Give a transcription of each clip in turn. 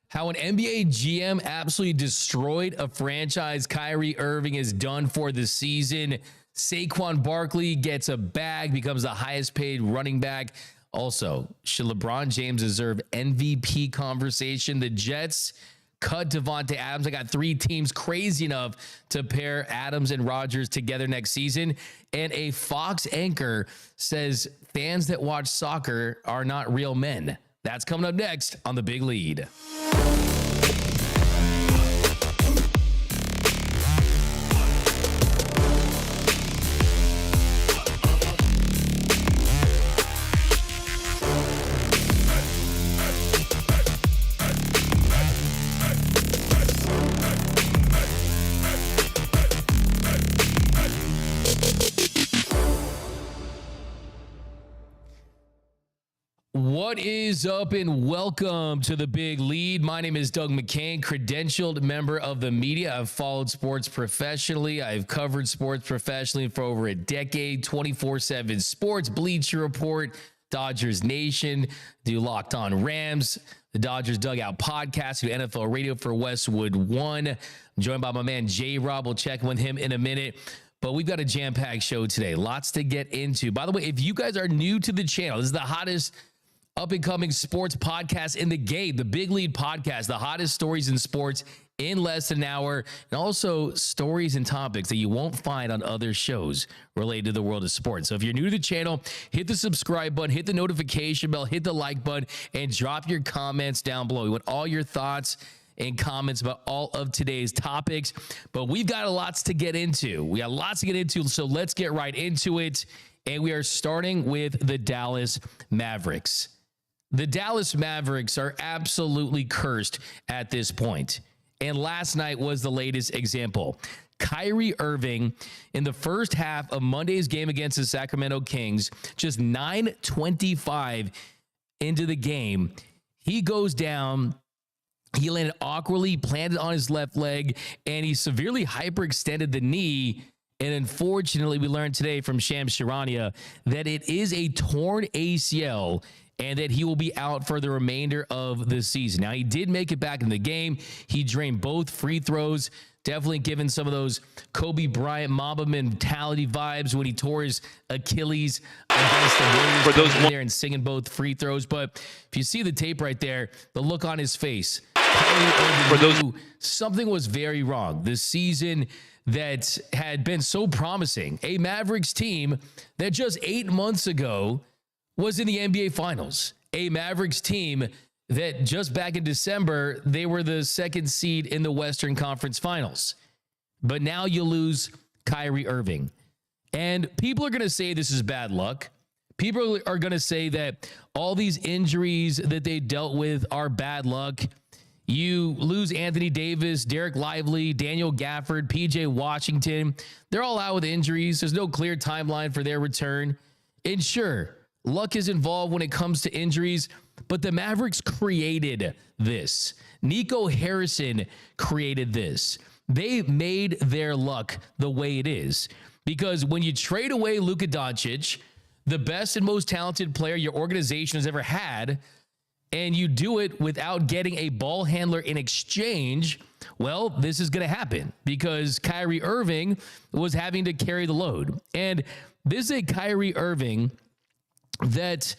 How an NBA GM absolutely destroyed a franchise. Kyrie Irving is done for the season. Saquon Barkley gets a bag, becomes the highest paid running back. Also, should LeBron James deserve MVP conversation? The Jets cut Davante Adams. I got 3 teams crazy enough to pair Adams and Rodgers together next season. And a Fox anchor says fans that watch soccer are not real men. That's coming up next on The Big Lead. What is up, and welcome to The Big Lead. My name is Doug McCain, credentialed member of the media. I've followed sports professionally. I've covered sports professionally for over a decade, 24/7 sports, Bleacher Report, Dodgers Nation, do Locked On Rams, the Dodgers Dugout podcast, do NFL radio for Westwood One. I'm joined by my man J-Rob. We'll check with him in a minute. But we've got a jam-packed show today. Lots to get into. By the way, if you guys are new to the channel, this is the hottest up-and-coming sports podcast in the game, The Big Lead Podcast, the hottest stories in sports in less than an hour, and also stories and topics that you won't find on other shows related to the world of sports. So if you're new to the channel, hit the subscribe button, hit the notification bell, hit the like button, and drop your comments down below. We want all your thoughts and comments about all of today's topics, but we've got lots to get into. We got lots to get into, so let's get right into it, and we are starting with the Dallas Mavericks. The Dallas Mavericks are absolutely cursed at this point. And last night was the latest example. Kyrie Irving, in the first half of Monday's game against the Sacramento Kings, just 9:25 into the game, he goes down. He landed awkwardly, planted on his left leg, and he severely hyperextended the knee. And unfortunately, we learned today from Shams Charania that it is a torn ACL and that he will be out for the remainder of the season. Now, he did make it back in the game. He drained both free throws, definitely given some of those Kobe Bryant Mamba mentality vibes when he tore his Achilles against the Warriors. For those there and singing both free throws. But if you see the tape right there, the look on his face, something was very wrong. The season that had been so promising, a Mavericks team that just 8 months ago was in the NBA Finals, a Mavericks team that just back in December, they were the second seed in the Western Conference Finals. But now you lose Kyrie Irving. And people are going to say this is bad luck. People are going to say that all these injuries that they dealt with are bad luck. You lose Anthony Davis, Derek Lively, Daniel Gafford, PJ Washington. They're all out with injuries. There's no clear timeline for their return. And sure, luck is involved when it comes to injuries, but the Mavericks created this. Nico Harrison created this. They made their luck the way it is. Because when you trade away Luka Doncic, the best and most talented player your organization has ever had, and you do it without getting a ball handler in exchange, well, this is going to happen because Kyrie Irving was having to carry the load. And this is a Kyrie Irving that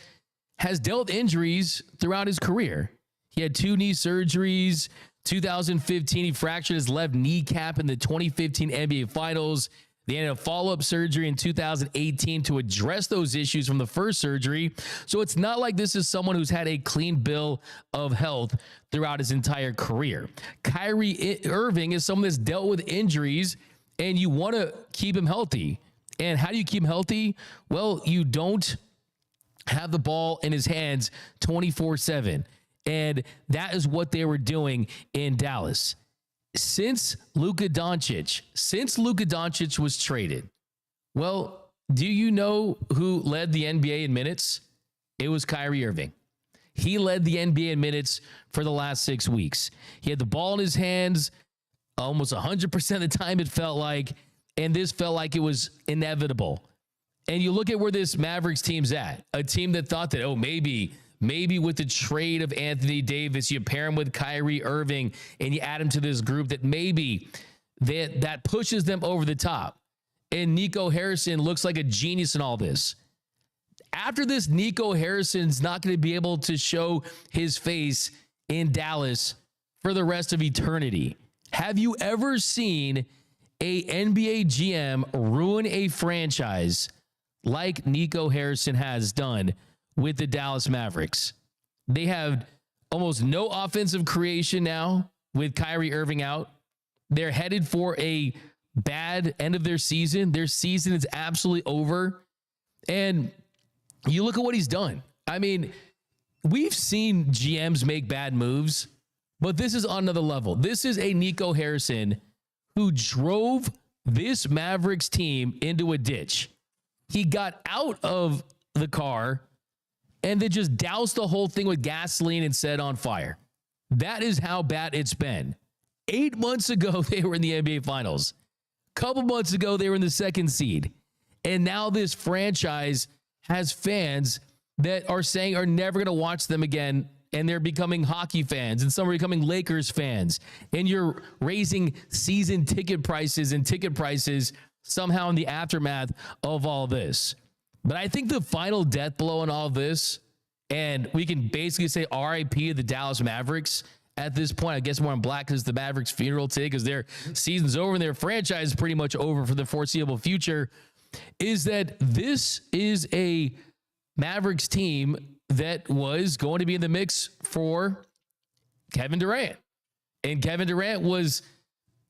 has dealt injuries throughout his career. He had 2 knee surgeries. 2015, he fractured his left kneecap in the 2015 NBA Finals. They had a follow-up surgery in 2018 to address those issues from the first surgery. So it's not like this is someone who's had a clean bill of health throughout his entire career. Kyrie Irving is someone that's dealt with injuries, and you want to keep him healthy. And how do you keep him healthy? Well, you don't have the ball in his hands 24/7. And that is what they were doing in Dallas. Since Luka Doncic was traded, well, do you know who led the NBA in minutes? It was Kyrie Irving. He led the NBA in minutes for the last 6 weeks. He had the ball in his hands almost 100% of the time, it felt like, and this felt like it was inevitable. And you look at where this Mavericks team's at, a team that thought that, oh, maybe maybe with the trade of Anthony Davis, you pair him with Kyrie Irving and you add him to this group that maybe that pushes them over the top. And Nico Harrison looks like a genius in all this. After this, Nico Harrison's not going to be able to show his face in Dallas for the rest of eternity. Have you ever seen a NBA GM ruin a franchise like Nico Harrison has done with the Dallas Mavericks? They have almost no offensive creation now with Kyrie Irving out. They're headed for a bad end of their season. Their season is absolutely over. And you look at what he's done. I mean, we've seen GMs make bad moves, but this is on another level. This is a Nico Harrison who drove this Mavericks team into a ditch. He got out of the car and then just doused the whole thing with gasoline and set it on fire. That is how bad it's been. 8 months ago, they were in the NBA Finals. Couple months ago, they were in the second seed. And now this franchise has fans that are saying are never going to watch them again, and they're becoming hockey fans, and some are becoming Lakers fans, and you're raising season ticket prices and ticket prices somehow in the aftermath of all this. But I think the final death blow in all this, and we can basically say RIP to the Dallas Mavericks at this point. I guess we're on black because the Mavericks funeral today because their season's over and their franchise is pretty much over for the foreseeable future, is that this is a Mavericks team that was going to be in the mix for Kevin Durant. And Kevin Durant was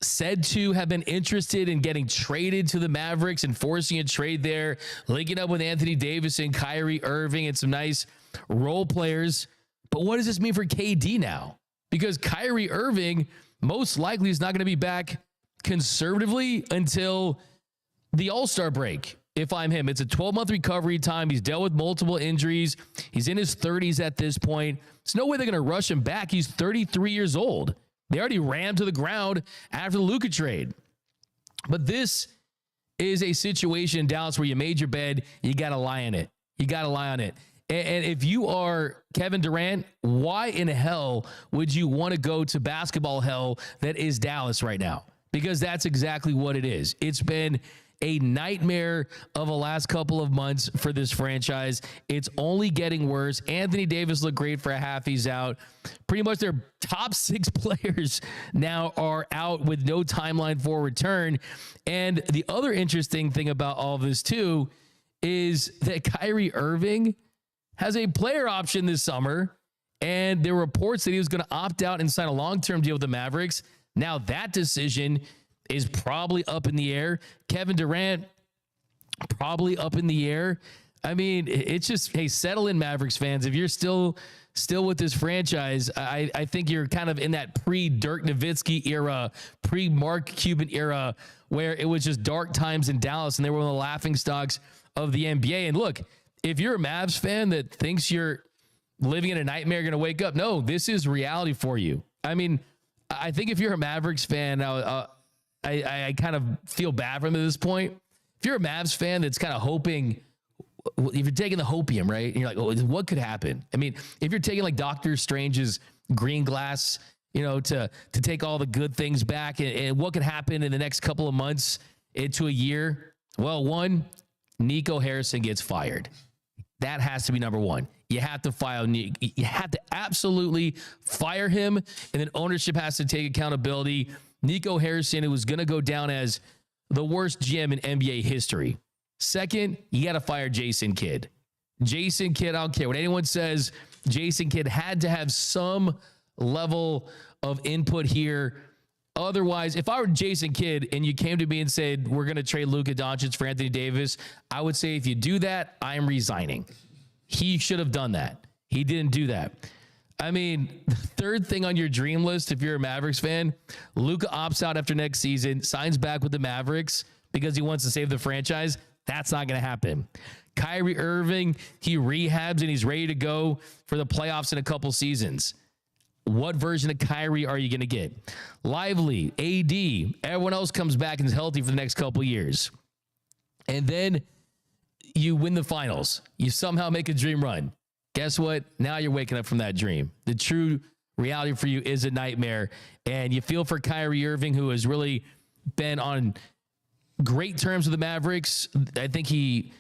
said to have been interested in getting traded to the Mavericks and forcing a trade there, linking up with Anthony Davis and Kyrie Irving and some nice role players. But what does this mean for KD now? Because Kyrie Irving most likely is not going to be back conservatively until the All-Star break. If I'm him, it's a 12-month recovery time. He's dealt with multiple injuries. He's in his 30s at this point. There's no way they're going to rush him back. He's 33 years old. They already ran him to the ground after the Luka trade. But this is a situation in Dallas where you made your bed, you got to lie in it. You got to lie on it. And if you are Kevin Durant, why in hell would you want to go to basketball hell that is Dallas right now? Because that's exactly what it is. It's been a nightmare of the last couple of months for this franchise. It's only getting worse. Anthony Davis looked great for a half. He's out. Pretty much their top 6 players now are out with no timeline for return. And the other interesting thing about all of this too is that Kyrie Irving has a player option this summer, and there were reports that he was going to opt out and sign a long-term deal with the Mavericks. Now that decision is probably up in the air. Kevin Durant, probably up in the air. I mean, it's just, hey, settle in, Mavericks fans. If you're still with this franchise, I think you're kind of in that pre-Dirk Nowitzki era, pre-Mark Cuban era, where it was just dark times in Dallas, and they were one of the laughingstocks of the NBA. And look, if you're a Mavs fan that thinks you're living in a nightmare, you're going to wake up. No, this is reality for you. I mean, I think if you're a Mavericks fan, I kind of feel bad for them at this point. If you're a Mavs fan that's kind of hoping, if you're taking the hopium, right? And you're like, oh, what could happen? I mean, if you're taking like Doctor Strange's green glass, to take all the good things back and what could happen in the next couple of months into a year? Well, one, Nico Harrison gets fired. That has to be number one. You have to fire Nico. You have to absolutely fire him, and then ownership has to take accountability. Nico Harrison, it was going to go down as the worst GM in NBA history. Second, you got to fire Jason Kidd. Jason Kidd, I don't care what anyone says. Jason Kidd had to have some level of input here. Otherwise, if I were Jason Kidd and you came to me and said, we're going to trade Luka Doncic for Anthony Davis, I would say, if you do that, I'm resigning. He should have done that. He didn't do that. I mean, the third thing on your dream list, if you're a Mavericks fan, Luka opts out after next season, signs back with the Mavericks because he wants to save the franchise. That's not going to happen. Kyrie Irving, he rehabs and he's ready to go for the playoffs in a couple seasons. What version of Kyrie are you going to get? Lively, AD, everyone else comes back and is healthy for the next couple years. And then you win the finals. You somehow make a dream run. guess what? Now you're waking up from that dream. The true reality for you is a nightmare. And you feel for Kyrie Irving, who has really been on great terms with the Mavericks. I think he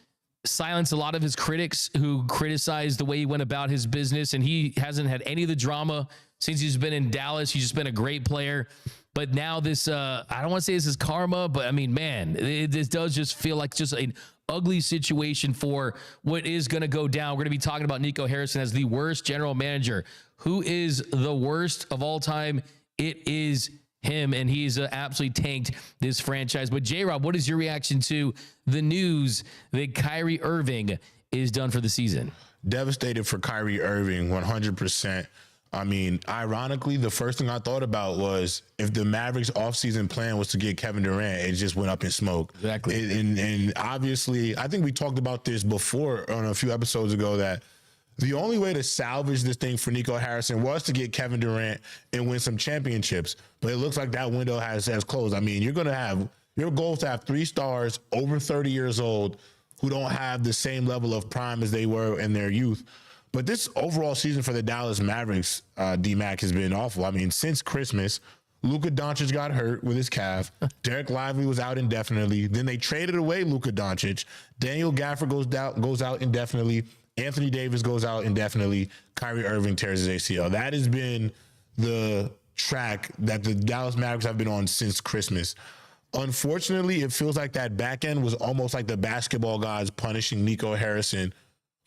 silenced a lot of his critics who criticized the way he went about his business, and he hasn't had any of the drama since he's been in Dallas. He's just been a great player. But now this, I don't want to say this is karma, but I mean, man, this does just feel like just an ugly situation for what is going to go down. We're going to be talking about Nico Harrison as the worst general manager. Who is the worst of all time? It is him, and he's absolutely tanked this franchise. But J-Rob, what is your reaction to the news that Kyrie Irving is done for the season? Devastated for Kyrie Irving, 100%. I mean, ironically, the first thing I thought about was if the Mavericks offseason plan was to get Kevin Durant, it just went up in smoke. Exactly. And obviously, I think we talked about this before on a few episodes ago, that the only way to salvage this thing for Nico Harrison was to get Kevin Durant and win some championships. But it looks like that window has closed. I mean, you're going to have your goal is to have 3 stars over 30 years old who don't have the same level of prime as they were in their youth. But this overall season for the Dallas Mavericks, D-Mac, has been awful. I mean, since Christmas, Luka Doncic got hurt with his calf. Derek Lively was out indefinitely. Then they traded away Luka Doncic. Daniel Gafford goes out indefinitely. Anthony Davis goes out indefinitely. Kyrie Irving tears his ACL. That has been the track that the Dallas Mavericks have been on since Christmas. Unfortunately, it feels like that back end was almost like the basketball gods punishing Nico Harrison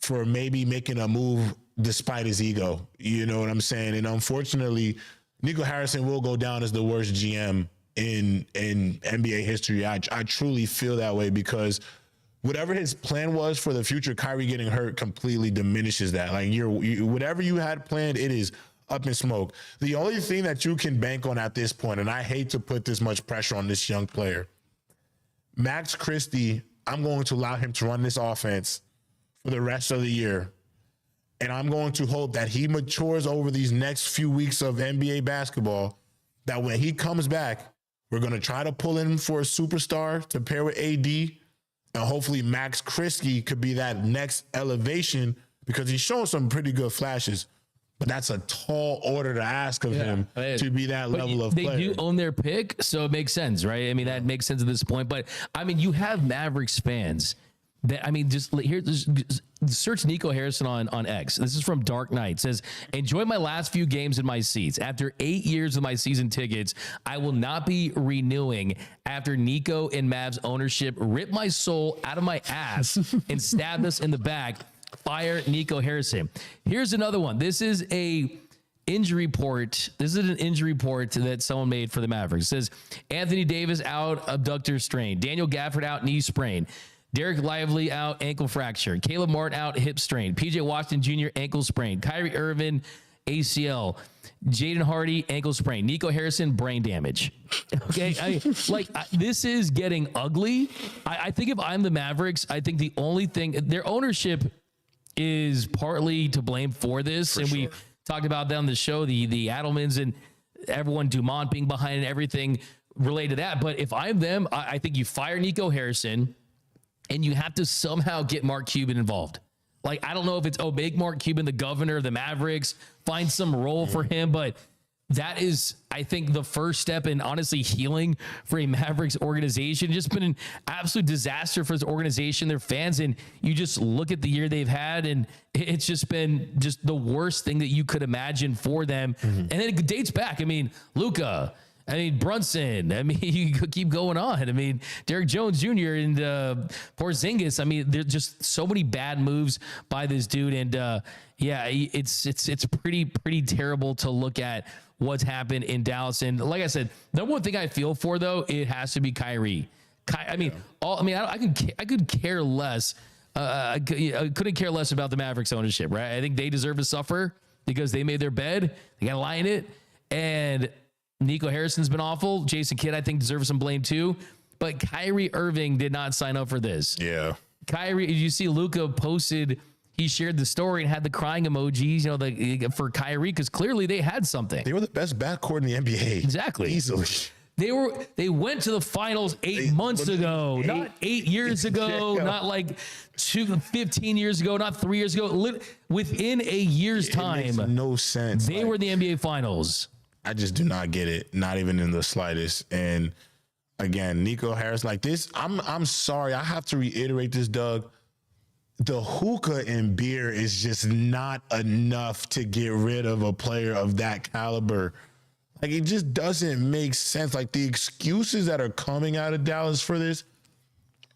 for maybe making a move despite his ego. You know what I'm saying? And unfortunately, Nico Harrison will go down as the worst GM in NBA history. I truly feel that way, because whatever his plan was for the future, Kyrie getting hurt completely diminishes that. Like whatever you had planned, it is up in smoke. The only thing that you can bank on at this point, and I hate to put this much pressure on this young player, Max Christie, I'm going to allow him to run this offense for the rest of the year. And I'm going to hope that he matures over these next few weeks of NBA basketball, that when he comes back, we're going to try to pull in for a superstar to pair with AD. And hopefully Max Christie could be that next elevation, because he's shown some pretty good flashes. But that's a tall order to ask of him to be that level of player. They do own their pick, so it makes sense, right? I mean, that makes sense at this point. But, I mean, you have Mavericks fans that, I mean, just here, just search Nico Harrison on X. This is from Dark Knight. It says, enjoy my last few games in my seats. After 8 years of my season tickets, I will not be renewing after Nico and Mavs ownership ripped my soul out of my ass and stabbed us in the back. Fire Nico Harrison. Here's another one. This is an injury report. This is an injury report that someone made for the Mavericks. It says Anthony Davis out, abductor strain. Daniel Gafford out, knee sprain. Derek Lively out, ankle fracture. Caleb Martin out, hip strain. PJ Washington Jr. ankle sprain. Kyrie Irving ACL. Jaden Hardy ankle sprain. Nico Harrison brain damage. Okay, this is getting ugly. I think if I'm the Mavericks, I think the only thing, their ownership is partly to blame for this. And we talked about that on the show, the Adelmans and everyone, Dumont being behind and everything related to that. But if I'm them, I think you fire Nico Harrison and you have to somehow get Mark Cuban involved. Like, I don't know if it's, make Mark Cuban the governor of the Mavericks, find some role for him, but that is, I think, the first step in honestly healing for a Mavericks organization. It's just been an absolute disaster for this organization, their fans, and you just look at the year they've had, and it's just been just the worst thing that you could imagine for them. And then it dates back. I mean, Luka, I mean, Brunson, I mean, you could keep going on. I mean, Derek Jones Jr. and Porzingis. I mean, there's just so many bad moves by this dude. And it's pretty terrible to look at what's happened in Dallas. And like I said, the one thing I feel for, though, it has to be Kyrie. I could care less. I couldn't care less about the Mavericks ownership, right? I think they deserve to suffer because they made their bed. They got to lie in it. And Nico Harrison's been awful. Jason Kidd, I think, deserves some blame too. But Kyrie Irving did not sign up for this. Yeah. Kyrie, you see Luka posted, he shared the story and had the crying emojis, for Kyrie, because clearly they had something. They were the best backcourt in the NBA. Exactly. Easily. They went to the finals 8 months ago, not 8 years ago, not like 15 years ago, not 3 years ago. Within a year's time, it makes no sense. They were in the NBA finals. I just do not get it, not even in the slightest. And again, Nico Harris, like this, I'm sorry, I have to reiterate this, Doug. The hookah and beer is just not enough to get rid of a player of that caliber. Like, it just doesn't make sense. Like, the excuses that are coming out of Dallas for this,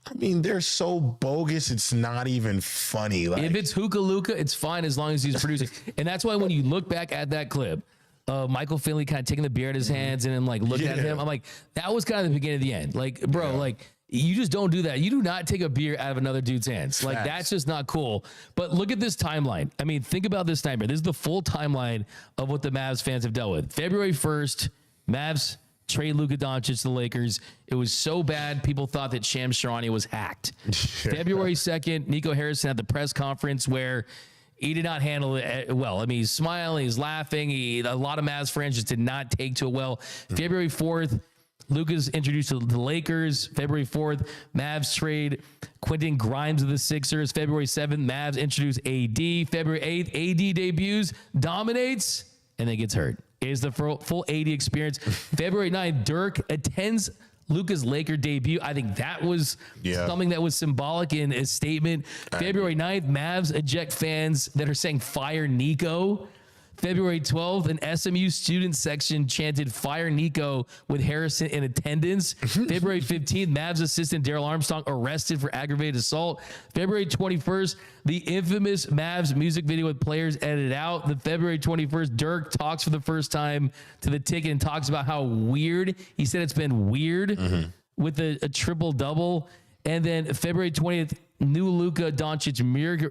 I mean, they're so bogus, it's not even funny. Like, if it's hookah Luka, it's fine as long as he's producing. And that's why when you look back at that clip, Michael Finley kind of taking the beer in his hands and then like looking at him, I'm like, that was kind of the beginning of the end. Like, bro, like, you just don't do that. You do not take a beer out of another dude's hands. Like, that's just not cool. But look at this timeline. I mean, think about this timeline. This is the full timeline of what the Mavs fans have dealt with. February 1st, Mavs trade Luka Doncic to the Lakers. It was so bad, people thought that Shams Charania was hacked. February 2nd, Nico Harrison had the press conference where he did not handle it well. I mean, he's smiling, he's laughing. A lot of Mavs fans just did not take to it well. February 4th, Luka's introduced to the Lakers. February 4th, Mavs trade Quentin Grimes of the Sixers. February 7th, Mavs introduce AD. February 8th, AD debuts, dominates, and then gets hurt. It is the full AD experience. February 9th, Dirk attends Luka's Laker debut. I think that was something that was symbolic in his statement. February 9th, Mavs eject fans that are saying fire Nico. February 12th, an SMU student section chanted fire Nico with Harrison in attendance. February 15th, Mavs assistant Daryl Armstrong arrested for aggravated assault. February 21st, the infamous Mavs music video with players edited out. The February 21st, Dirk talks for the first time to the ticket and talks about how weird. He said it's been weird with a triple-double. And then February 20th, new Luka Doncic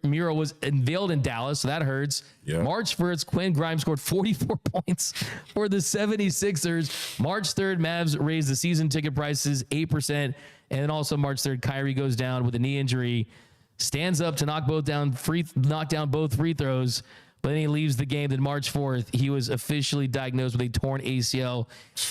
mural was unveiled in Dallas, so that hurts. Yeah. March 1st, Quinn Grimes scored 44 points for the 76ers. March 3rd, Mavs raised the season ticket prices 8%. And then also March 3rd, Kyrie goes down with a knee injury, stands up to knock down both free throws, but then he leaves the game. Then March 4th, he was officially diagnosed with a torn ACL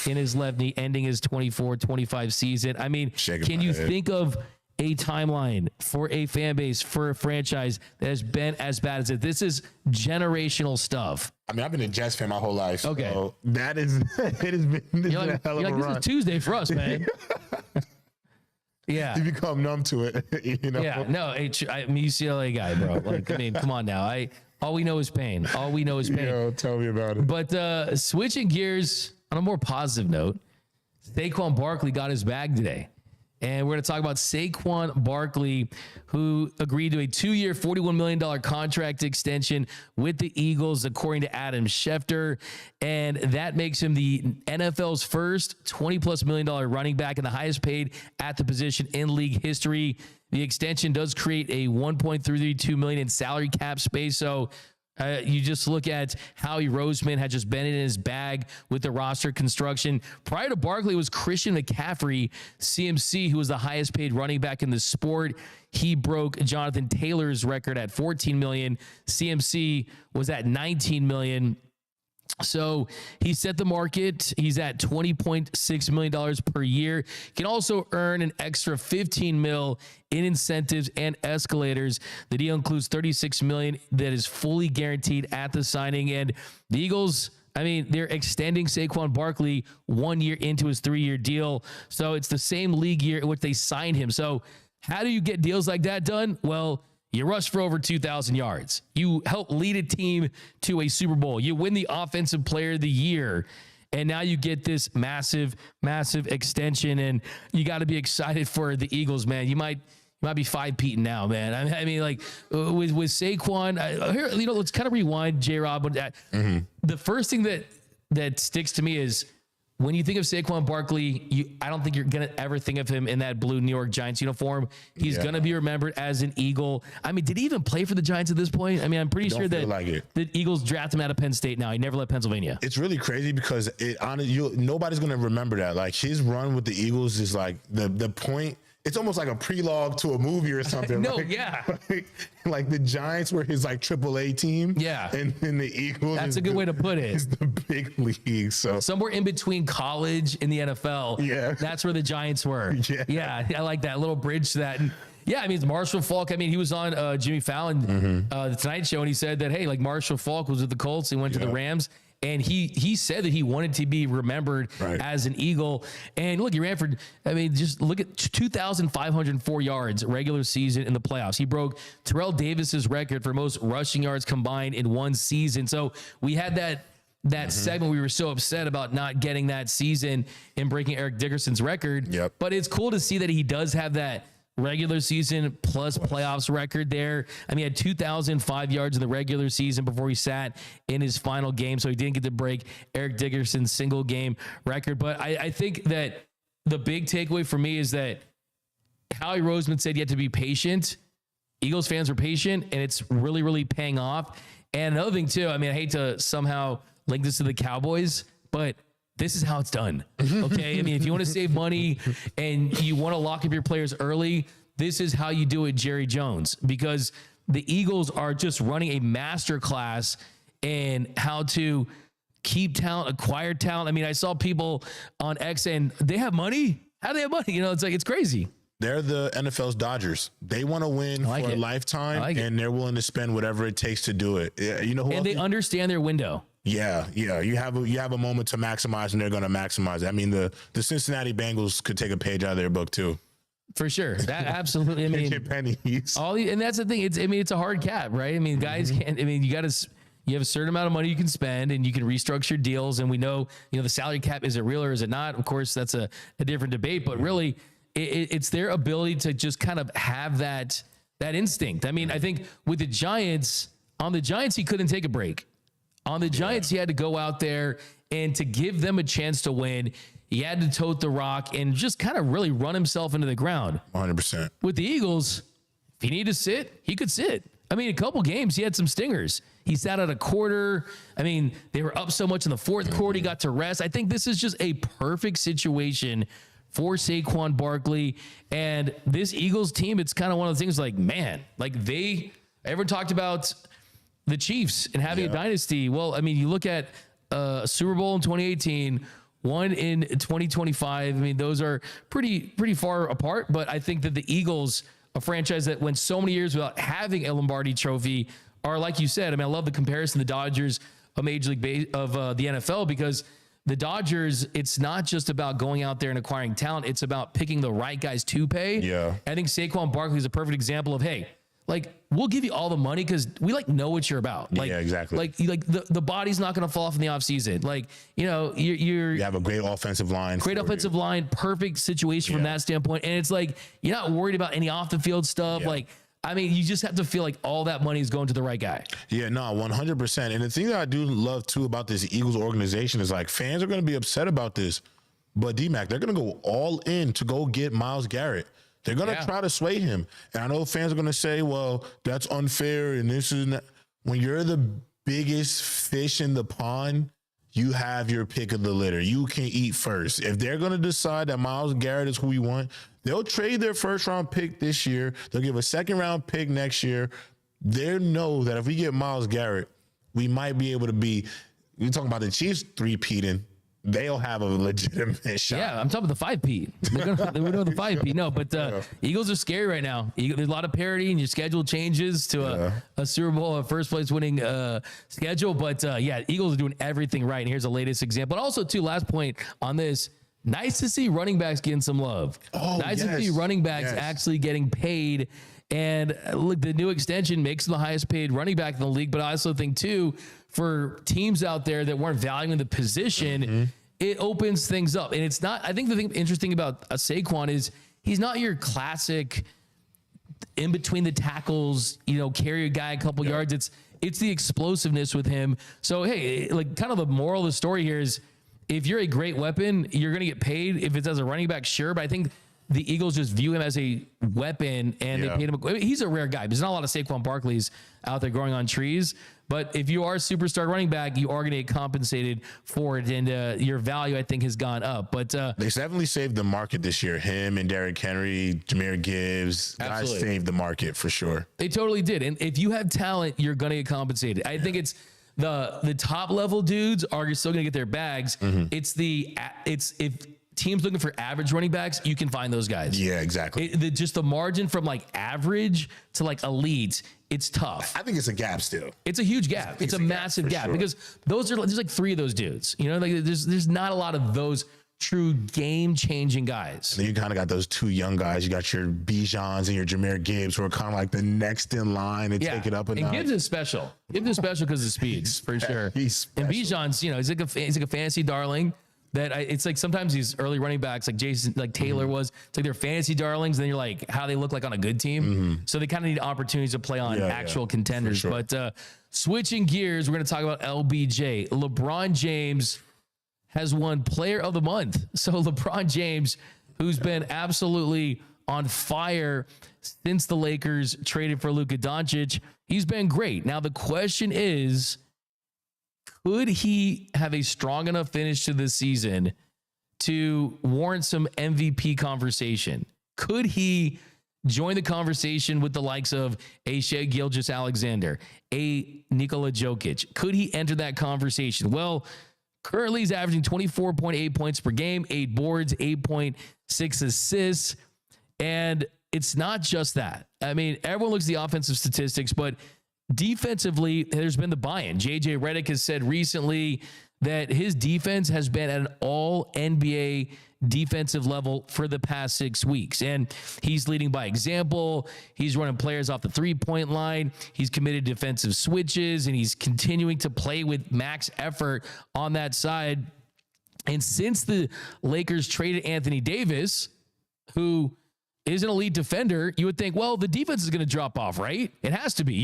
in his left knee, ending his 24-25 season. I mean, can you think of a timeline for a fan base, for a franchise that has been as bad as it? This is generational stuff. I mean, I've been a Jets fan my whole life. Okay. So that is, it has been a hell of a run. This is Tuesday for us, man. Yeah. You become numb to it, you know? Yeah, no, I'm a UCLA guy, bro. Like, I mean, come on now. All we know is pain. All we know is pain. Yo, tell me about it. But switching gears on a more positive note, Saquon Barkley got his bag today. And we're going to talk about Saquon Barkley, who agreed to a 2-year, $41 million contract extension with the Eagles, according to Adam Schefter. And that makes him the NFL's first $20+ million running back and the highest paid at the position in league history. The extension does create a $1.32 million in salary cap space. So you just look at Howie Roseman had just been in his bag with the roster construction. Prior to Barkley was Christian McCaffrey, CMC, who was the highest paid running back in the sport. He broke Jonathan Taylor's record at $14 million. CMC was at $19 million. So he set the market. He's at $20.6 million per year. Can also earn an extra $15 million in incentives and escalators. The deal includes $36 million that is fully guaranteed at the signing. And the Eagles, I mean, they're extending Saquon Barkley 1 year into his 3-year deal. So it's the same league year in which they signed him. So how do you get deals like that done? Well, you rush for over 2,000 yards. You help lead a team to a Super Bowl. You win the Offensive Player of the Year. And now you get this massive, massive extension. And you got to be excited for the Eagles, man. You might be 5-peating now, man. I mean, like with Saquon, here, you know, let's kind of rewind, J-Rob. The first thing that sticks to me is when you think of Saquon Barkley, I don't think you're going to ever think of him in that blue New York Giants uniform. He's going to be remembered as an Eagle. I mean, did he even play for the Giants at this point? I mean, I'm pretty sure that the Eagles draft him out of Penn State now. He never left Pennsylvania. It's really crazy because nobody's going to remember that. Like, his run with the Eagles is like the point it's almost like a prelogue to a movie or something. No, like, yeah. Like the Giants were his like AAA team. Yeah. And then the Eagles. That's a good way to put it. Is the big league. So somewhere in between college and the NFL. Yeah. That's where the Giants were. Yeah. Yeah. I like that little bridge to that. And yeah, I mean, it's Marshall Faulk. I mean, he was on Jimmy Fallon, the Tonight Show, and he said that, hey, like Marshall Faulk was with the Colts. He went to the Rams. And he said that he wanted to be remembered as an Eagle. And look, he ran for, I mean, just look at 2,504 yards regular season in the playoffs. He broke Terrell Davis's record for most rushing yards combined in one season. So we had that segment. We were so upset about not getting that season and breaking Eric Dickerson's record. Yep. But it's cool to see that he does have that regular season plus playoffs record there. I mean, he had 2,005 yards in the regular season before he sat in his final game, so he didn't get to break Eric Dickerson's single game record. But I think that the big takeaway for me is that Howie Roseman said you have to be patient. Eagles fans are patient, and it's really, really paying off. And another thing, too, I mean, I hate to somehow link this to the Cowboys, but this is how it's done. Okay. I mean, if you want to save money and you want to lock up your players early, this is how you do it, Jerry Jones, because the Eagles are just running a master class in how to keep talent, acquire talent. I mean, I saw people on X and they have money. How do they have money? You know, it's like, it's crazy. They're the NFL's Dodgers. They want to win for a lifetime, and they're willing to spend whatever it takes to do it. You know who else? And they understand their window. Yeah. You have a moment to maximize, and they're going to maximize it. I mean, the Cincinnati Bengals could take a page out of their book too. For sure. That absolutely. I mean, pennies. And that's the thing. It's a hard cap, right? I mean, guys can't. I mean, you have a certain amount of money you can spend, and you can restructure deals. And we know, the salary cap, is it real or is it not? Of course, that's a different debate. But really, it's their ability to just kind of have that instinct. I mean, I think with the Giants, he couldn't take a break. On the Giants, he had to go out there, and to give them a chance to win, he had to tote the rock and just kind of really run himself into the ground. 100%. With the Eagles, if he needed to sit, he could sit. I mean, a couple games, he had some stingers. He sat at a quarter. I mean, they were up so much in the fourth quarter, he got to rest. I think this is just a perfect situation for Saquon Barkley. And this Eagles team, it's kind of one of the things like, man, like everyone talked about the Chiefs and having a dynasty. Well, I mean, you look at a Super Bowl in 2018, one in 2025. I mean, those are pretty far apart. But I think that the Eagles, a franchise that went so many years without having a Lombardi trophy, are, like you said, I mean, I love the comparison, the Dodgers of Major League of the NFL, because the Dodgers, it's not just about going out there and acquiring talent. It's about picking the right guys to pay. Yeah. I think Saquon Barkley is a perfect example of, hey, like, we'll give you all the money because we know what you're about. Like, yeah, exactly. Like the body's not going to fall off in the offseason. Like, you have a great offensive line. Line, perfect situation from that standpoint. And it's like, you're not worried about any off the field stuff. Yeah. Like, I mean, you just have to feel like all that money is going to the right guy. Yeah, no, 100%. And the thing that I do love too about this Eagles organization is, like, fans are going to be upset about this, but D-Mac, they're going to go all in to go get Myles Garrett. They're going to try to sway him. And I know fans are going to say, well, that's unfair and this is not. When you're the biggest fish in the pond, you have your pick of the litter. You can eat first. If they're going to decide that Myles Garrett is who we want, they'll trade their first-round pick this year. They'll give a second-round pick next year. They know that if we get Myles Garrett, we might be able to be – you're talking about the Chiefs three-peating. They'll have a legitimate shot. Yeah, I'm talking about the 5-peat. They're doing the 5-peat. No, but Eagles are scary right now. There's a lot of parity, and your schedule changes to a Super Bowl, a first-place winning schedule. But, Eagles are doing everything right. And here's the latest example. And also, too, last point on this, nice to see running backs getting some love. Nice to see running backs actually getting paid. And look, the new extension makes them the highest paid running back in the league. But I also think, too, for teams out there that weren't valuing the position, it opens things up. And it's not, I think the thing interesting about Saquon is he's not your classic in between the tackles, carry a guy a couple yards. It's the explosiveness with him. So, hey, like, kind of the moral of the story here is, if you're a great weapon, you're going to get paid. If it's as a running back, sure. But I think the Eagles just view him as a weapon and they paid him. He's a rare guy. There's not a lot of Saquon Barkleys out there growing on trees. But if you are a superstar running back, you are going to get compensated for it. And your value, I think, has gone up. But they definitely saved the market this year. Him and Derrick Henry, Jahmyr Gibbs, guys saved the market for sure. They totally did. And if you have talent, you're going to get compensated. I think it's the top level dudes are still going to get their bags. It's if teams looking for average running backs, you can find those guys. Yeah, exactly. Just the margin from like average to like elite, it's tough. I think it's a gap still. It's a huge gap. It's a massive gap because there's like 3 of those dudes. You know, like there's not a lot of those true game-changing guys. And then you kind of got those 2 young guys. You got your Bijans and your Jahmyr Gibbs, who are kind of like the next in line and take it up a notch. And Gibbs is special. Gibbs is special because of speed, for sure. And Bijan's, you know, he's like a fantasy darling. That it's like sometimes these early running backs, like Jason, like Taylor was, it's like they're fantasy darlings. And then you're like, how they look like on a good team. So they kind of need opportunities to play on actual contenders. Sure. But switching gears, we're going to talk about LBJ. LeBron James has won Player of the Month. So LeBron James, who's been absolutely on fire since the Lakers traded for Luka Doncic, he's been great. Now the question is, could he have a strong enough finish to this season to warrant some MVP conversation? Could he join the conversation with the likes of a Shai Gilgeous-Alexander, a Nikola Jokic? Could he enter that conversation? Well, currently he's averaging 24.8 points per game, 8 boards, 8.6 assists. And it's not just that. I mean, everyone looks at the offensive statistics, but defensively, there's been the buy-in. JJ Redick has said recently that his defense has been at an all NBA defensive level for the past 6 weeks. And he's leading by example. He's running players off the 3-point line. He's committed defensive switches, and he's continuing to play with max effort on that side. And since the Lakers traded Anthony Davis, who is an elite defender, you would think, well, the defense is going to drop off, right? It has to be.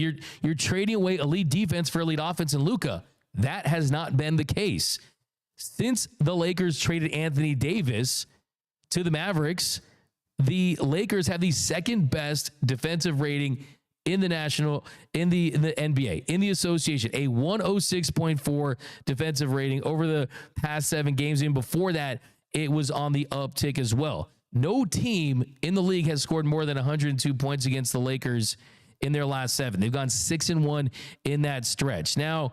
You're trading away elite defense for elite offense in Luka. That has not been the case. Since the Lakers traded Anthony Davis to the Mavericks, the Lakers have the second best defensive rating in the NBA, in the association, a 106.4 defensive rating over the past 7 games. And before that, it was on the uptick as well. No team in the league has scored more than 102 points against the Lakers in their last 7. They've gone 6-1 in that stretch. Now,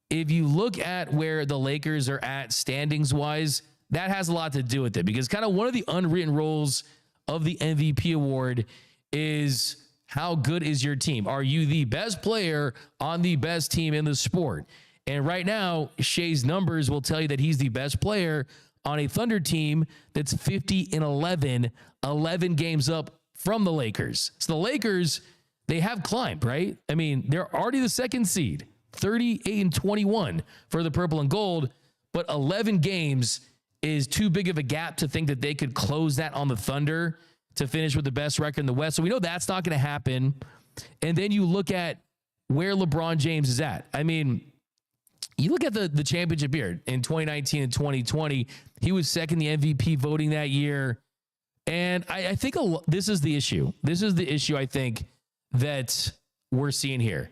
if you look at where the Lakers are at standings wise, that has a lot to do with it, because kind of one of the unwritten rules of the MVP award is how good is your team? Are you the best player on the best team in the sport? And right now, Shai's numbers will tell you that he's the best player on a Thunder team that's 50-11, 11 games up from the Lakers. So the Lakers, they have climbed, right? I mean, they're already the 2nd seed, 38-21 for the purple and gold, but 11 games is too big of a gap to think that they could close that on the Thunder to finish with the best record in the West. So we know that's not going to happen. And then you look at where LeBron James is at. I mean, you look at the championship year in 2019 and 2020, he was second in the MVP voting that year. And I think this is the issue. This is the issue I think that we're seeing here.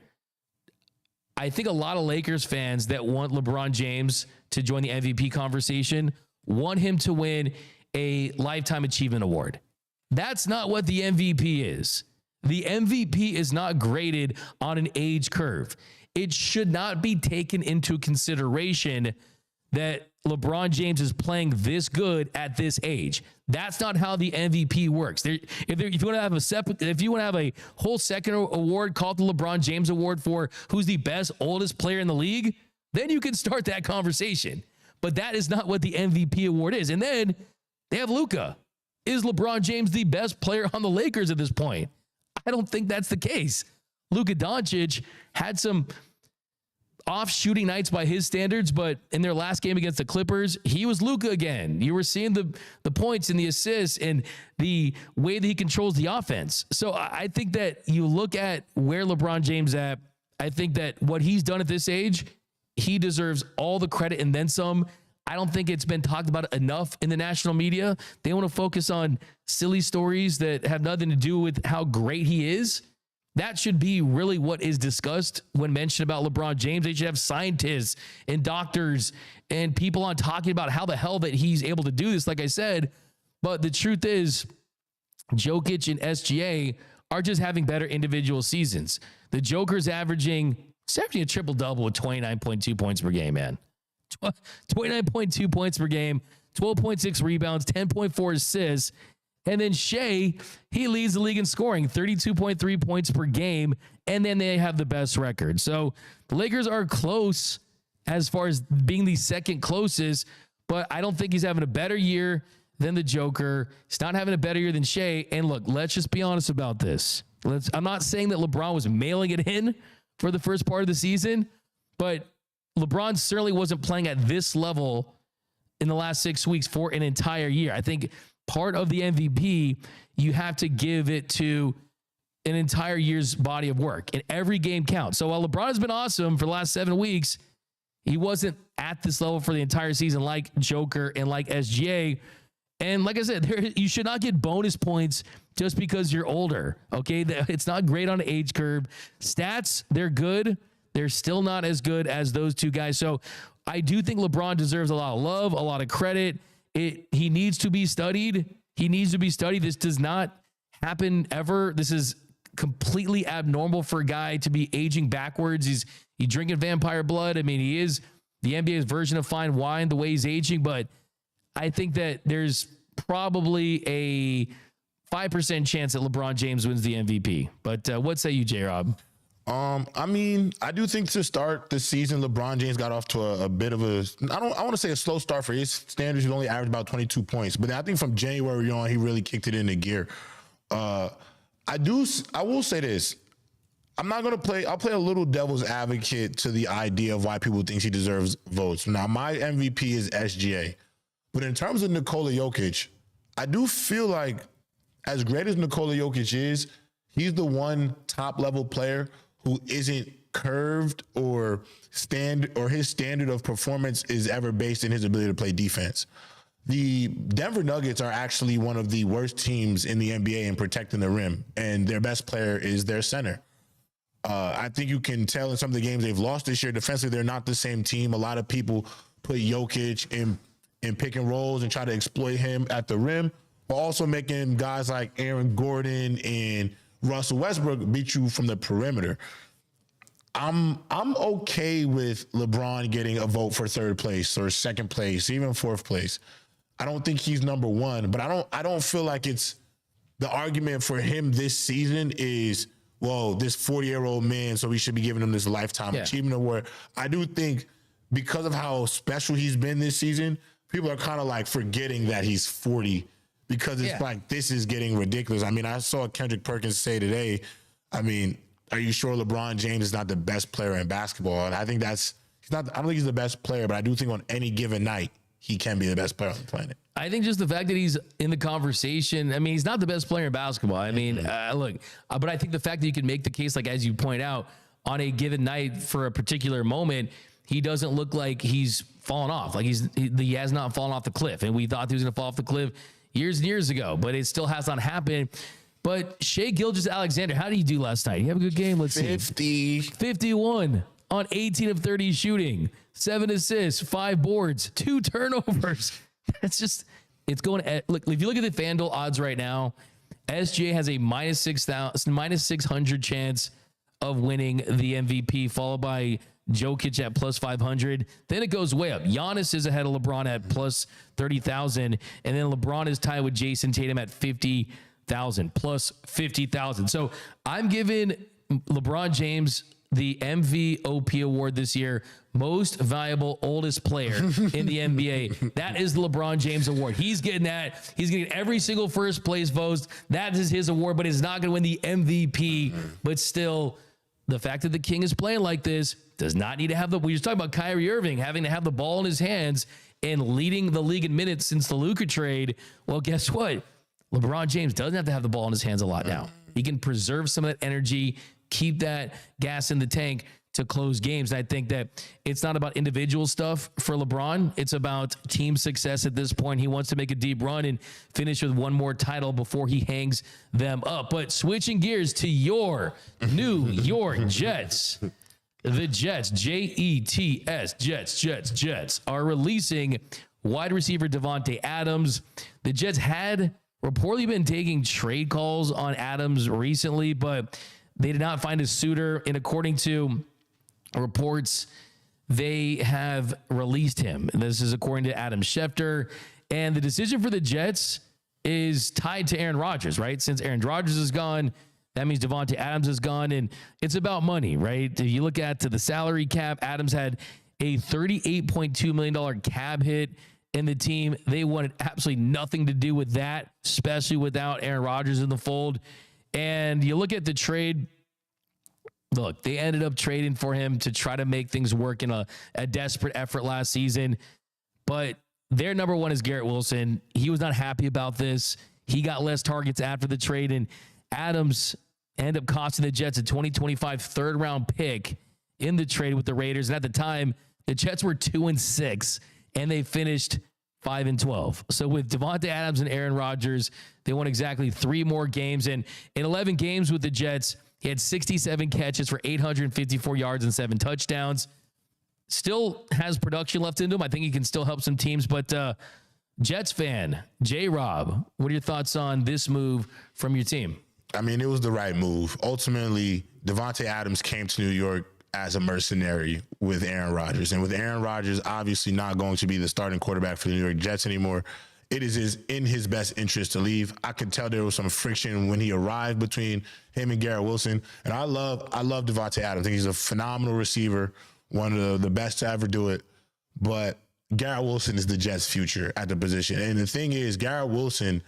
I think a lot of Lakers fans that want LeBron James to join the MVP conversation want him to win a Lifetime Achievement Award. That's not what the MVP is. The MVP is not graded on an age curve. It should not be taken into consideration that LeBron James is playing this good at this age. That's not how the MVP works. If you want to have a whole second award called the LeBron James Award for who's the best oldest player in the league, then you can start that conversation. But that is not what the MVP award is. And then they have Luka. Is LeBron James the best player on the Lakers at this point? I don't think that's the case. Luka Doncic had some off shooting nights by his standards, but in their last game against the Clippers, he was Luka again. You were seeing the points and the assists and the way that he controls the offense. So I think that you look at where LeBron James at, I think that what he's done at this age, he deserves all the credit and then some. I don't think it's been talked about enough in the national media. They want to focus on silly stories that have nothing to do with how great he is. That should be really what is discussed when mentioned about LeBron James. They should have scientists and doctors and people on talking about how the hell that he's able to do this, like I said. But the truth is, Jokic and SGA are just having better individual seasons. The Joker's averaging a triple-double with 29.2 points per game, man. 29.2 points per game, 12.6 rebounds, 10.4 assists. And then Shea, he leads the league in scoring, 32.3 points per game, and then they have the best record. So the Lakers are close as far as being the second closest, but I don't think he's having a better year than the Joker. He's not having a better year than Shea. And look, let's just be honest about this. I'm not saying that LeBron was mailing it in for the first part of the season, but LeBron certainly wasn't playing at this level in the last 6 weeks for an entire year. I think part of the MVP, you have to give it to an entire year's body of work, and every game counts. So while LeBron has been awesome for the last 7 weeks, he wasn't at this level for the entire season like Joker and like SGA. And like I said, you should not get bonus points just because you're older, okay? It's not great on the age curve. Stats, they're good. They're still not as good as those two guys. So I do think LeBron deserves a lot of love, a lot of credit. He needs to be studied. He needs to be studied. This does not happen ever. This is completely abnormal for a guy to be aging backwards. He's drinking vampire blood. I mean, he is the NBA's version of fine wine, the way he's aging. But I think that there's probably a 5% chance that LeBron James wins the MVP. But what say you, J-Rob? I mean, I do think to start the season, LeBron James got off to a bit of I want to say a slow start for his standards. He only averaged about 22 points, but I think from January on, he really kicked it into gear. I will say this. I'll play a little devil's advocate to the idea of why people think he deserves votes. Now, my MVP is SGA, but in terms of Nikola Jokic, I do feel like as great as Nikola Jokic is, he's the one top level player who isn't curved or his standard of performance is ever based in his ability to play defense. The Denver Nuggets are actually one of the worst teams in the NBA in protecting the rim, and their best player is their center. I think you can tell in some of the games they've lost this year defensively, they're not the same team. A lot of people put Jokic in pick and rolls and try to exploit him at the rim, but also making guys like Aaron Gordon and Russell Westbrook beat you from the perimeter. I'm okay with LeBron getting a vote for third place or second place, even fourth place. I don't think he's number one, but I don't feel like it's the argument for him this season is, whoa, this 40-year-old man, so we should be giving him this lifetime achievement award. I do think because of how special he's been this season, people are kind of like forgetting that he's 40 because it's like, this is getting ridiculous. I mean, I saw Kendrick Perkins say today, I mean, are you sure LeBron James is not the best player in basketball? And I think I don't think he's the best player, but I do think on any given night, he can be the best player on the planet. I think just the fact that he's in the conversation, I mean, he's not the best player in basketball. I mean, but I think the fact that you can make the case, like, as you point out, on a given night for a particular moment, he doesn't look like he's fallen off. Like he has not fallen off the cliff. And we thought he was going to fall off the cliff years and years ago, but it still has not happened. But Shea Gilgeous-Alexander, how did he do last night? He have a good game. Let's see. 51 on 18 of 30 shooting, 7 assists, 5 boards, 2 turnovers. It's going at, look, if you look at the FanDuel odds right now, SGA has a minus 600 chance of winning the MVP, followed by Jokic at plus 500. Then it goes way up. Giannis is ahead of LeBron at plus 30,000. And then LeBron is tied with Jason Tatum at 50,000, plus 50,000. So I'm giving LeBron James the MVOP award this year, most valuable oldest player in the NBA. That is the LeBron James award. He's getting that. He's getting every single first place votes. That is his award, but he's not going to win the MVP. But still, the fact that the King is playing like this does not need to have we just talked about Kyrie Irving having to have the ball in his hands and leading the league in minutes since the Luka trade. Well, guess what? LeBron James doesn't have to have the ball in his hands a lot now. He can preserve some of that energy, keep that gas in the tank. to close games. And I think that it's not about individual stuff for LeBron. It's about team success at this point. He wants to make a deep run and finish with one more title before he hangs them up. But switching gears to your New York Jets. The Jets, Jets, Jets, are releasing wide receiver Davante Adams. The Jets had reportedly been taking trade calls on Adams recently, but they did not find a suitor. And according to reports, they have released him. And this is according to Adam Schefter. And the decision for the Jets is tied to Aaron Rodgers, right? Since Aaron Rodgers is gone, that means Davante Adams is gone, and it's about money, right? If you look at the salary cap, Adams had a $38.2 million cap hit in the team. They wanted absolutely nothing to do with that, especially without Aaron Rodgers in the fold. And you look at the trade, look, they ended up trading for him to try to make things work in a desperate effort last season. But their number one is Garrett Wilson. He was not happy about this. He got less targets after the trade, and Adams ended up costing the Jets a 2025 third-round pick in the trade with the Raiders. And at the time, the Jets were 2-6, and they finished 5-12. So with Davante Adams and Aaron Rodgers, they won exactly 3 more games. And in 11 games with the Jets, he had 67 catches for 854 yards and 7 touchdowns. Still has production left into him. I think he can still help some teams. But Jets fan, J-Rob, what are your thoughts on this move from your team? I mean, it was the right move. Ultimately, Davante Adams came to New York as a mercenary with Aaron Rodgers. And with Aaron Rodgers obviously not going to be the starting quarterback for the New York Jets anymore, it is in his best interest to leave. I could tell there was some friction when he arrived between him and Garrett Wilson. And I love Davante Adams. I think he's a phenomenal receiver, one of the best to ever do it. But Garrett Wilson is the Jets' future at the position. And the thing is, Garrett Wilson,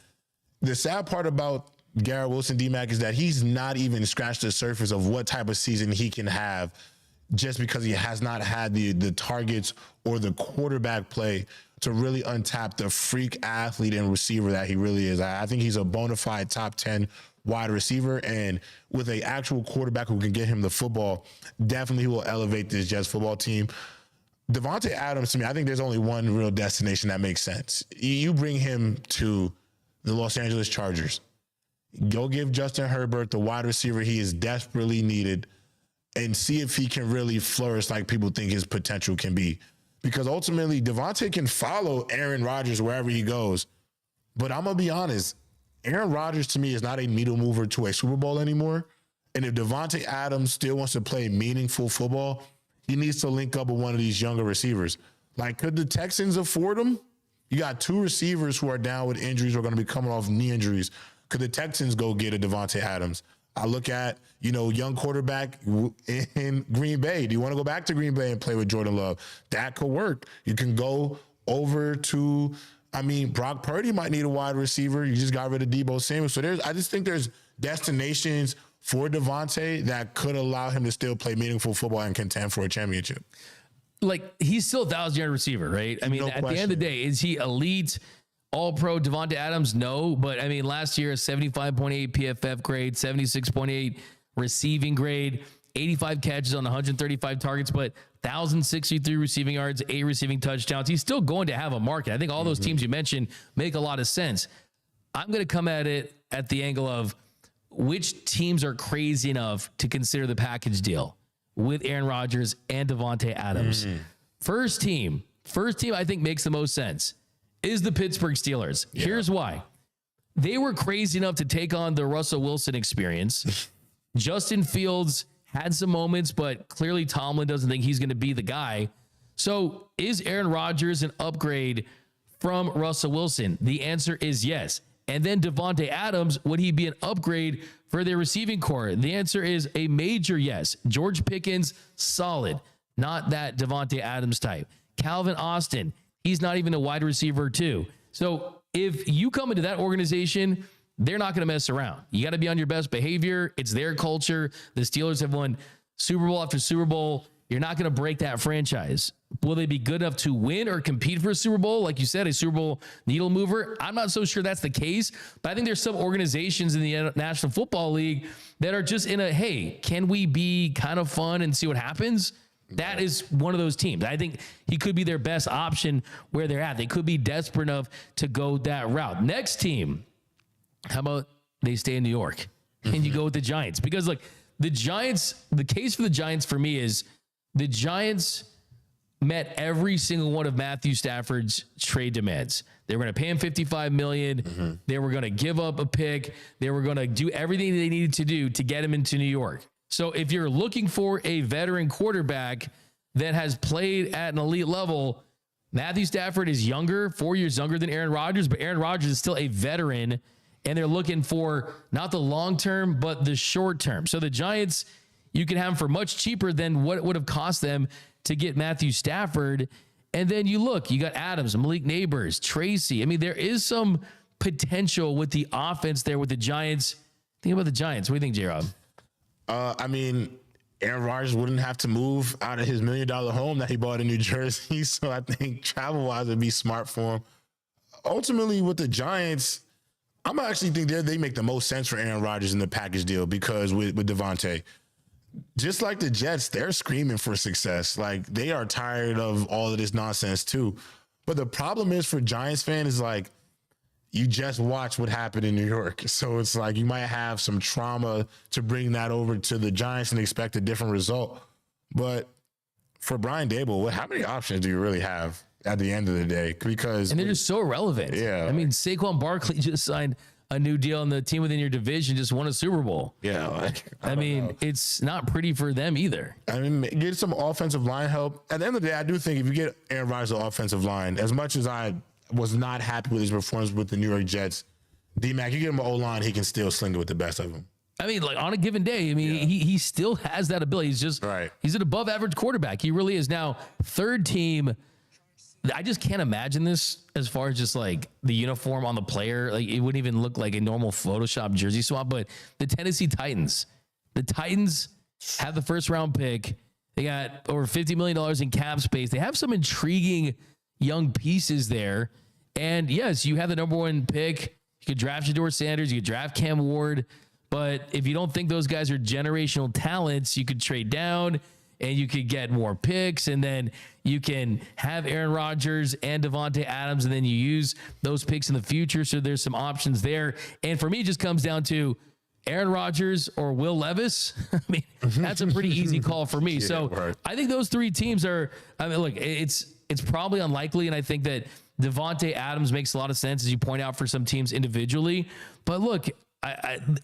the sad part about Garrett Wilson, D-Mac, is that he's not even scratched the surface of what type of season he can have just because he has not had the targets or the quarterback play to really untap the freak athlete and receiver that he really is. I think he's a bona fide top 10 wide receiver, and with an actual quarterback who can get him the football, definitely will elevate this Jets football team. Davante Adams, to me, I think there's only one real destination that makes sense. You bring him to the Los Angeles Chargers. Go give Justin Herbert the wide receiver he is desperately needed and see if he can really flourish like people think his potential can be. Because ultimately, Davante can follow Aaron Rodgers wherever he goes. But I'm going to be honest, Aaron Rodgers to me is not a needle mover to a Super Bowl anymore. And if Davante Adams still wants to play meaningful football, he needs to link up with one of these younger receivers. Like, could the Texans afford him? You got 2 receivers who are down with injuries or going to be coming off knee injuries. Could the Texans go get a Davante Adams? I look at, young quarterback in Green Bay. Do you want to go back to Green Bay and play with Jordan Love? That could work. You can go over to, Brock Purdy might need a wide receiver. You just got rid of Deebo Samuel. So I just think there's destinations for Davante that could allow him to still play meaningful football and contend for a championship. Like, he's still a 1,000-yard receiver, right? At the end of the day, is he elite? All-pro Davante Adams? No, but last year, a 75.8 PFF grade, 76.8 receiving grade, 85 catches on 135 targets, but 1,063 receiving yards, 8 receiving touchdowns. He's still going to have a market. I think all those teams you mentioned make a lot of sense. I'm going to come at it at the angle of which teams are crazy enough to consider the package deal with Aaron Rodgers and Davante Adams. First team I think makes the most sense is the Pittsburgh Steelers. Yeah. Here's why. They were crazy enough to take on the Russell Wilson experience. Justin Fields had some moments, but clearly Tomlin doesn't think he's going to be the guy. So is Aaron Rodgers an upgrade from Russell Wilson? The answer is yes. And then Davante Adams, would he be an upgrade for their receiving core? The answer is a major yes. George Pickens, solid. Not that Davante Adams type. Calvin Austin, he's not even a wide receiver too. So if you come into that organization, they're not going to mess around. You got to be on your best behavior. It's their culture. The Steelers have won Super Bowl after Super Bowl. You're not going to break that franchise. Will they be good enough to win or compete for a Super Bowl? Like you said, a Super Bowl needle mover. I'm not so sure that's the case, but I think there's some organizations in the National Football League that are just in a, hey, can we be kind of fun and see what happens? That is one of those teams. I think he could be their best option where they're at. They could be desperate enough to go that route. Next team, how about they stay in New York and you go with the Giants? Because like the Giants, the case for the Giants for me is the Giants met every single one of Matthew Stafford's trade demands. They were going to pay him $55 million. They were going to give up a pick. They were going to do everything they needed to do to get him into New York. So if you're looking for a veteran quarterback that has played at an elite level, Matthew Stafford is younger, 4 years younger than Aaron Rodgers, but Aaron Rodgers is still a veteran, and they're looking for not the long term, but the short term. So the Giants, you can have them for much cheaper than what it would have cost them to get Matthew Stafford. And then you look, you got Adams, Malik Neighbors, Tracy. I mean, there is some potential with the offense there with the Giants. Think about the Giants. What do you think, J-Rob? I mean, Aaron Rodgers wouldn't have to move out of his $1 million home that he bought in New Jersey. So I think travel-wise it'd be smart for him. Ultimately, with the Giants, I'm actually think they make the most sense for Aaron Rodgers in the package deal because with Davante, just like the Jets, they're screaming for success. Like they are tired of all of this nonsense too. But the problem is for Giants fans is like, you just watch what happened in New York. So it's like you might have some trauma to bring that over to the Giants and expect a different result. But for Brian Daboll, how many options do you really have at the end of the day? Because and they're just so irrelevant. Yeah. I mean, Saquon Barkley just signed a new deal, and the team within your division just won a Super Bowl. Yeah. Like, I mean, it's not pretty for them either. I mean, get some offensive line help. At the end of the day, I do think if you get Aaron Rodgers' offensive line, as much as I was not happy with his performance with the New York Jets, D-Mac, you get him an O-line, he can still sling it with the best of them. I mean, like on a given day, I mean, he still has that ability. He's just, he's an above average quarterback. He really is. Now, third team, I just can't imagine this as far as just like the uniform on the player. Like it wouldn't even look like a normal Photoshop jersey swap, but the Tennessee Titans have the first round pick. They got over $50 million in cap space. They have some intriguing young pieces there. And yes, you have the number one pick. You could draft Shedeur Sanders. You could draft Cam Ward. But if you don't think those guys are generational talents, you could trade down and you could get more picks. And then you can have Aaron Rodgers and Davante Adams. And then you use those picks in the future. So there's some options there. And for me, it just comes down to Aaron Rodgers or Will Levis. I mean, that's a pretty easy call for me. I think those three teams are, I mean, look, it's probably unlikely. And I think that Davante Adams makes a lot of sense, as you point out, for some teams individually. But look,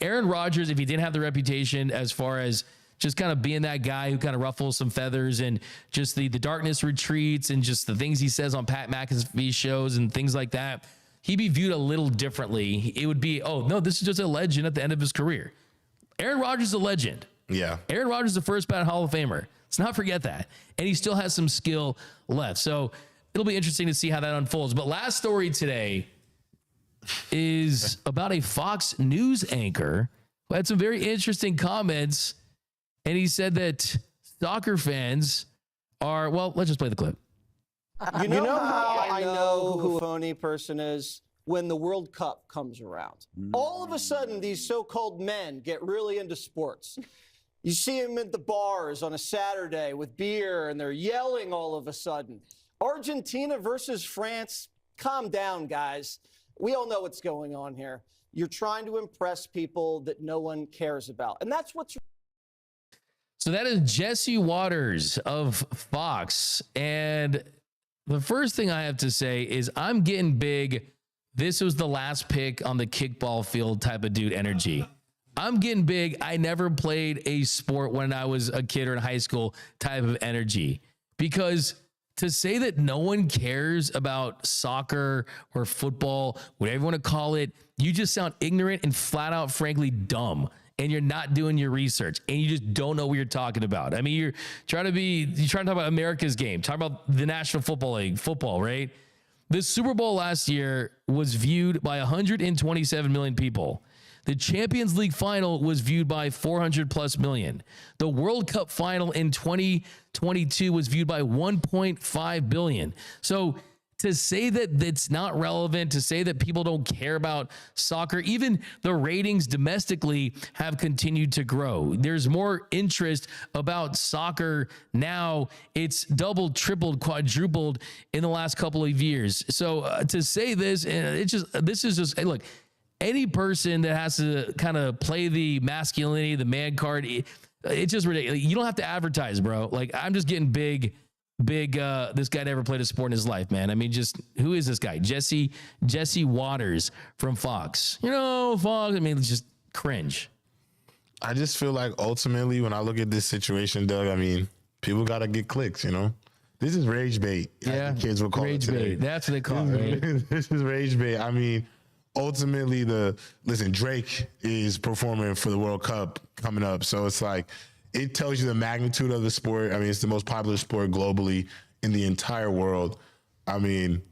Aaron Rodgers, if he didn't have the reputation as far as just kind of being that guy who kind of ruffles some feathers and just the darkness retreats and just the things he says on Pat McAfee shows and things like that, he'd be viewed a little differently. It would be, oh, no, this is just a legend at the end of his career. Aaron Rodgers is a legend. Yeah. Aaron Rodgers is the first ballot Hall of Famer. Let's not forget that. And he still has some skill left. So it'll be interesting to see how that unfolds. But last story today is about a Fox News anchor who had some very interesting comments. And he said that soccer fans are, well, let's just play the clip. You know how I know who a phony person is? When the World Cup comes around. All of a sudden, these so-called men get really into sports. You see them at the bars on a Saturday with beer, and they're yelling all of a sudden. Argentina versus France, calm down, guys. We all know what's going on here. You're trying to impress people that no one cares about. And that's what's... So that is Jesse Waters of Fox. And the first thing I have to say is I'm getting big. This was the last pick on the kickball field type of dude energy. I'm getting big. I never played a sport when I was a kid or in high school type of energy. Because to say that no one cares about soccer or football, whatever you want to call it, you just sound ignorant and flat out, frankly, dumb. And you're not doing your research, and you just don't know what you're talking about. I mean, you're trying to talk about America's game, talk about the National Football League, football, right? The Super Bowl last year was viewed by 127 million people. The Champions League final was viewed by 400+ million. The World Cup final in 2022 was viewed by 1.5 billion. So to say that it's not relevant, to say that people don't care about soccer, even the ratings domestically have continued to grow. There's more interest about soccer now. It's doubled, tripled, quadrupled in the last couple of years. So to say this, this is just, hey, look, any person that has to kind of play the masculinity, the man card, it's just ridiculous. You don't have to advertise, bro. Like, I'm just getting big, this guy never played a sport in his life, man. I mean, just who is this guy? Jesse Waters from Fox. Fox, I mean, it's just cringe. I just feel like ultimately when I look at this situation, Doug, I mean, people got to get clicks, This is rage bait. Yeah. Kids will call rage it today. bait. That's what they call it, right? This is rage bait. I mean, ultimately Drake is performing for the World Cup coming up. So it's like, it tells you the magnitude of the sport. I mean, it's the most popular sport globally in the entire world. I mean,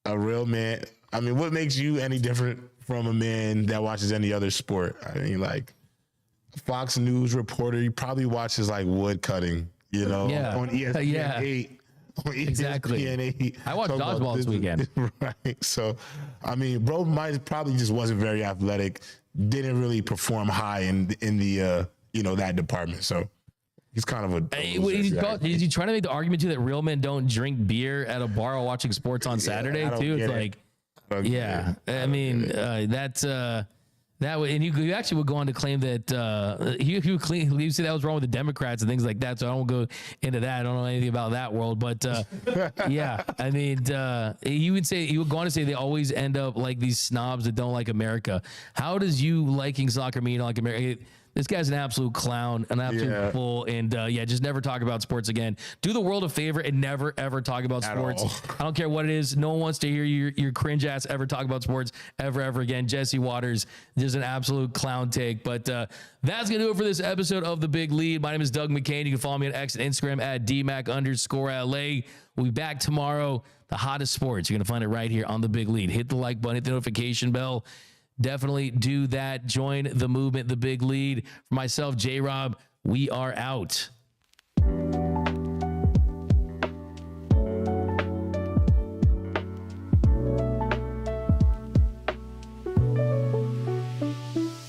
a real man. I mean, what makes you any different from a man that watches any other sport? I mean, like, Fox News reporter, he probably watches like wood cutting, on ESPN 8. Exactly. ESPN 8. I watched dodgeball this weekend. Right. So, I mean, bro probably just wasn't very athletic, didn't really perform high in the that department. So he's kind of is he trying to make the argument too that real men don't drink beer at a bar while watching sports on Saturday too? It's like, yeah, I mean, that would, and you actually would go on to claim that he said that was wrong with the Democrats and things like that. So I won't go into that. I don't know anything about that world, but yeah, I mean, he would go on to say they always end up like these snobs that don't like America. How does you liking soccer mean like America? This guy's an absolute clown, an absolute fool, and just never talk about sports again. Do the world a favor and never, ever talk about sports. I don't care what it is. No one wants to hear your cringe ass ever talk about sports ever again. Jesse Waters, just an absolute clown take. But that's going to do it for this episode of The Big Lead. My name is Doug McCain. You can follow me on X and Instagram at DMac_LA. We'll be back tomorrow. The hottest sports. You're going to find it right here on The Big Lead. Hit the like button, hit the notification bell. Definitely do that. Join the movement, The Big Lead. For myself, J-Rob, we are out.